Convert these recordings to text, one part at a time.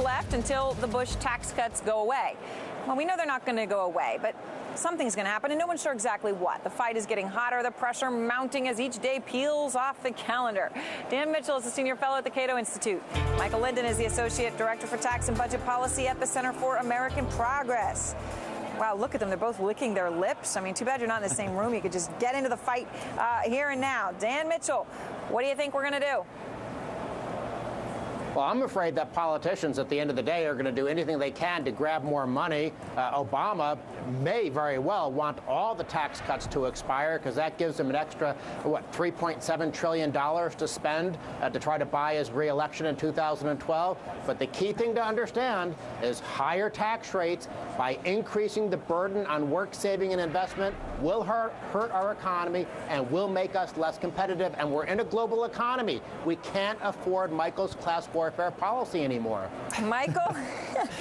left until the Bush tax cuts go away. Well, we know they're not going to go away, but something's going to happen, and no one's sure exactly what. The fight is getting hotter, the pressure mounting as each day peels off the calendar. Dan Mitchell is a senior fellow at the Cato Institute. Michael Linden is the associate director for tax and budget policy at the Center for American Progress. Wow, look at them. They're both licking their lips. I mean, too bad you're not in the same room. You could just get into the fight here and now. Dan Mitchell, what do you think we're going to do? Well, I'm afraid that politicians at the end of the day are going to do anything they can to grab more money. Obama may very well want all the tax cuts to expire because that gives him an extra, $3.7 trillion to spend to try to buy his re-election in 2012. But the key thing to understand is higher tax rates by increasing the burden on work, saving, and investment will hurt our economy and will make us less competitive. And we're in a global economy. We can't afford Michael's class warfare policy anymore. Michael,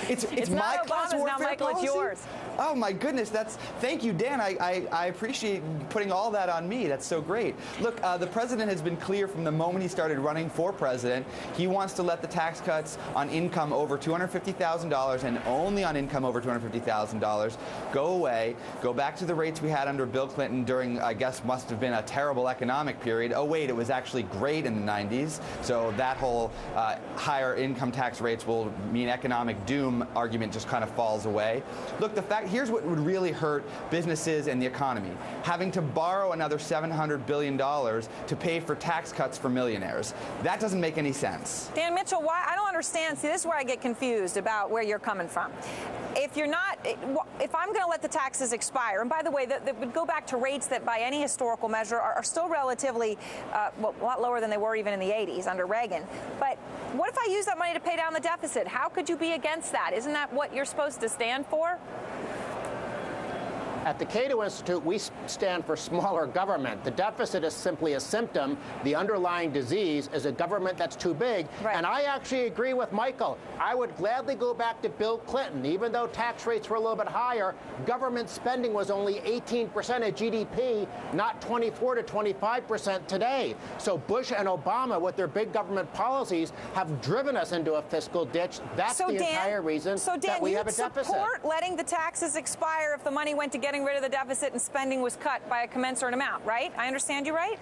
it's my not class Obama's warfare now, Michael, policy? it's yours. Oh my goodness, thank you, Dan. I appreciate putting all that on me. That's so great. Look, the president has been clear from the moment he started running for president. He wants to let the tax cuts on income over $250,000 and only on income over $250,000 go away, go back to the rates we had under Bill Clinton during, I guess, must have been a terrible economic period. Oh wait, it was actually great in the 90s. So that whole higher income tax rates will mean economic doom argument just kind of falls away. Look, here's what would really hurt businesses and the economy. Having to borrow another $700 billion to pay for tax cuts for millionaires. That doesn't make any sense. Dan Mitchell, why? I don't understand. See, this is where I get confused about where you're coming from. If I'm going to let the taxes expire, and by the way, that would go back to rates that by any historical measure are still relatively, a lot lower than they were even in the 80s under Reagan. But what if I use that money to pay down the deficit? How could you be against that? Isn't that what you're supposed to stand for? At the Cato Institute, we stand for smaller government. The deficit is simply a symptom. The underlying disease is a government that's too big. Right. And I actually agree with Michael. I would gladly go back to Bill Clinton. Even though tax rates were a little bit higher, government spending was only 18% of GDP, not 24 to 25% today. So Bush and Obama, with their big government policies, have driven us into a fiscal ditch. That's entire reason that we have a deficit. So Dan, you'd support letting the taxes expire if the money went to getting rid of the deficit and spending was cut by a commensurate amount, right? I understand you right?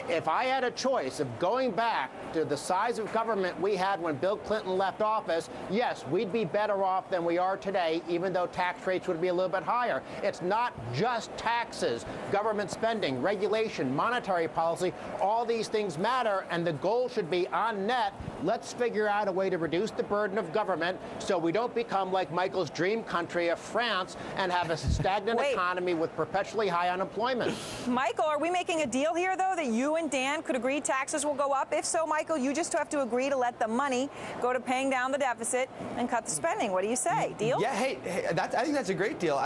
If I had a choice of going back to the size of government we had when Bill Clinton left office, yes, we'd be better off than we are today, even though tax rates would be a little bit higher. It's not just taxes, government spending, regulation, monetary policy, all these things matter, and the goal should be on net. Let's figure out a way to reduce the burden of government so we don't become like Michael's dream country of France and have a stagnant economy with perpetually high unemployment. Michael, are we making a deal here, though, that you and Dan could agree taxes will go up? If so, Michael, you just have to agree to let the money go to paying down the deficit and cut the spending. What do you say? Deal? Yeah, hey, I think that's a great deal.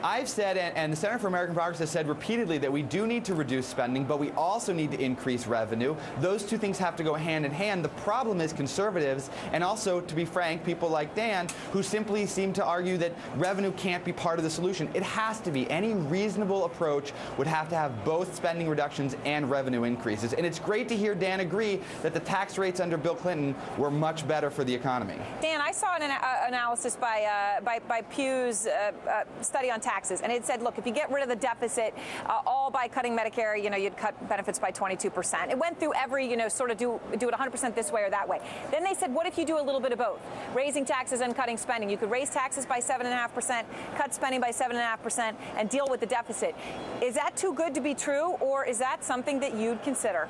I've said, and the Center for American Progress has said repeatedly, that we do need to reduce spending, but we also need to increase revenue. Those two things have to go hand in hand. The problem is conservatives, and also, to be frank, people like Dan, who simply seem to argue that revenue can't be part of the solution. It has to be. Any reasonable approach would have to have both spending reductions and revenue increases. And it's great to hear Dan agree that the tax rates under Bill Clinton were much better for the economy. Dan, I saw an analysis by Pew's study on taxes, and it said, look, if you get rid of the deficit, all by cutting Medicare, you'd cut benefits by 22%. It went through every, sort of do it 100% this way or that way. Then they said, what if you do a little bit of both? Raising taxes and cutting spending. You could raise taxes by 7.5%, cut spending by 7.5%, and deal with the deficit. Is that too good to be true, or is that something that you'd consider?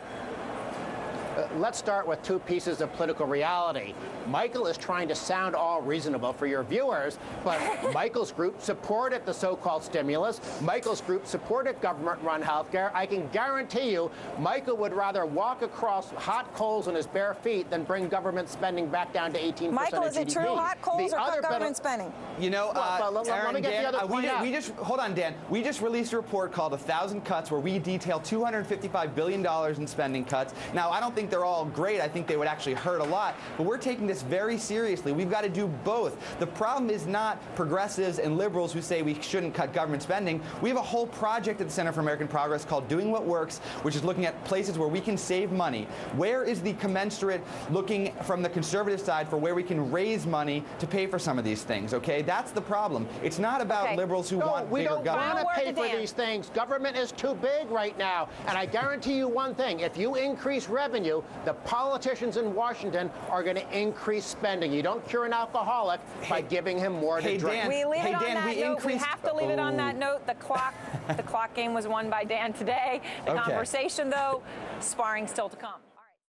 Let's start with two pieces of political reality. Michael is trying to sound all reasonable for your viewers, but Michael's group supported the so-called stimulus. Michael's group supported government-run health care. I can guarantee you Michael would rather walk across hot coals in his bare feet than bring government spending back down to 18% Michael, of is it GDP. true hot coals or cut government spending? Let me get the other point out. Hold on, Dan. We just released a report called 1,000 Cuts where we detail $255 billion in spending cuts. Now, I don't think think they're all great. I think they would actually hurt a lot. But we're taking this very seriously. We've got to do both. The problem is not progressives and liberals who say we shouldn't cut government spending. We have a whole project at the Center for American Progress called Doing What Works, which is looking at places where we can save money. Where is the commensurate looking from the conservative side for where we can raise money to pay for some of these things, okay? That's the problem. It's not about liberals who want bigger government. We don't want to pay for these things. Government is too big right now. And I guarantee you one thing. If you increase revenue, the politicians in Washington are going to increase spending. You don't cure an alcoholic by giving him more to drink. We leave it on that note. We have to leave it on that note. The clock game was won by Dan today. The conversation, though, sparring still to come.